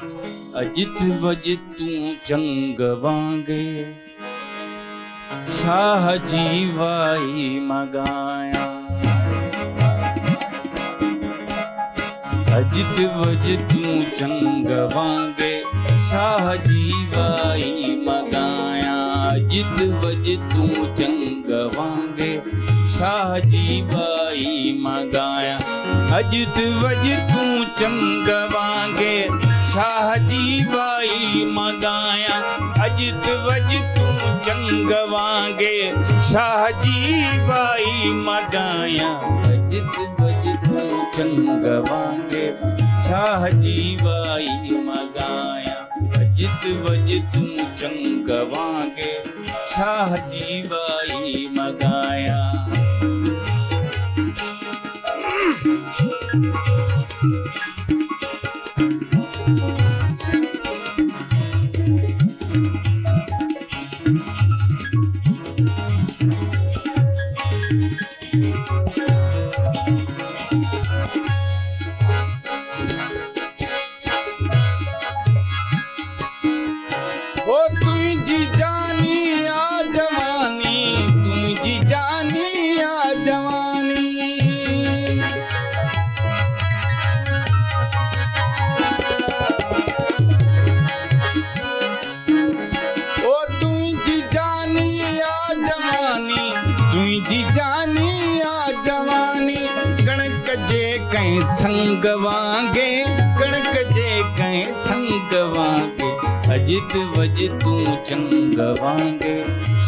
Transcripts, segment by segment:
अजित वजित तू चंग वांगे शाह जीवाई मगाया। अजित वजित तू चंग वांगे शाह जीवाई मगाया। अजित वजित तू चंग वांगे शाह जीवाई मगाया। अजित वजित तू चंग वांगे शाह जीवाई मगाया। अजित वजित तू चंग वांगे शाह जीवाई मगाया। अजित वजित तू चंग वांगे शाह जीवाई मगाया। अजित वजित तू चंग वांगे शाह जीवाई मगाया। संग वांगे कणक जे कहीं संग वांगे। अजित वजित तू चंग वांगे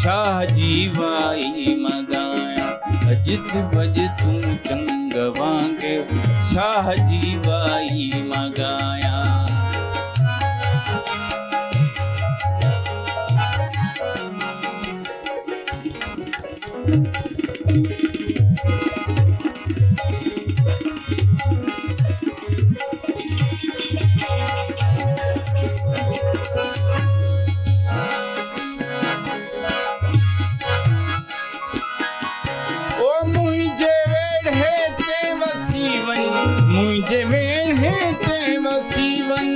शाह जीवाई मगाया। अजित वजित तू चंग वांगे शाह जीवाई मगाया। मुझे वेण है ते वसीवन।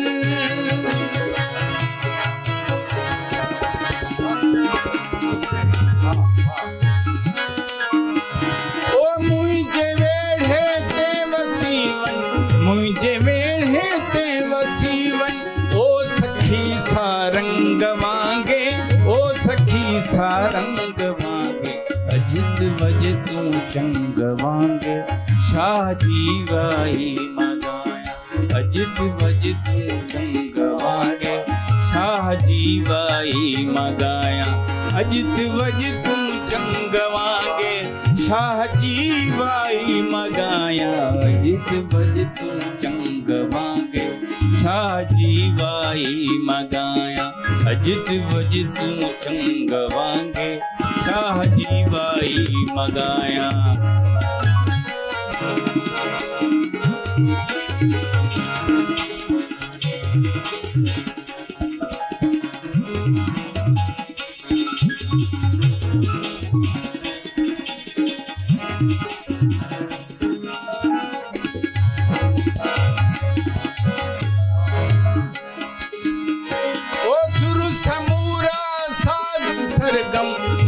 ओ मुझे वेण है ते वसीवन। मुझे वेण है ते वसीवन। ओ सखी सारंग वांगे ओ सखी सारंग वांगे। अजित वजित तू चंग वांगे शाह जीवाई मगाया। अजित वजित तू चंग वांगे शाह जीवाई मगाया। अजित वजित तू चंग वांगे शाह जीवाई मगाया। अजित वजित तू चंग वांगे शाह जीवाई मगाया। अजित वजित तू चंग वांगे शाह जीवाई मगाया।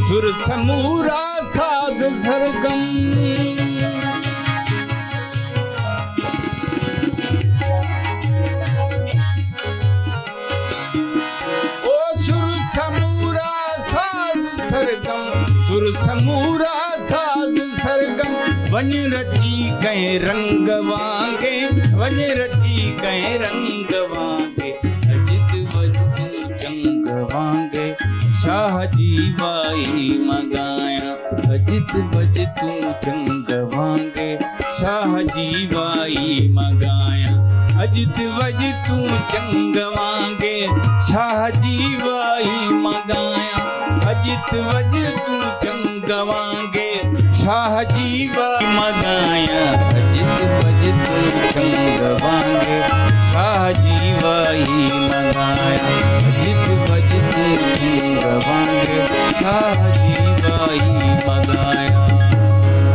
सुर समूरा साज सरगम। ओ सुर समूरा साज सरगम। सुर समूरा साज सरगम। वञ रची कहीं रंग वांगे वञ रची कहीं रंग वांगे। अजित वजित तू चंग वांगे शाह जीवाई मगाया। अजित वजित तू चंग वांगे शाह जीवाई मगाया। अजित वजित तू चंग वांगे शाह जीवाई मगाया। अजित वजित तू चंग वांगे शाह जीवाई मगाया। अजित वजित तू चंग वांगे शाह जीवाई मगाया। अजित वजित तू चंग वांगे शाह जीवाई मगाया।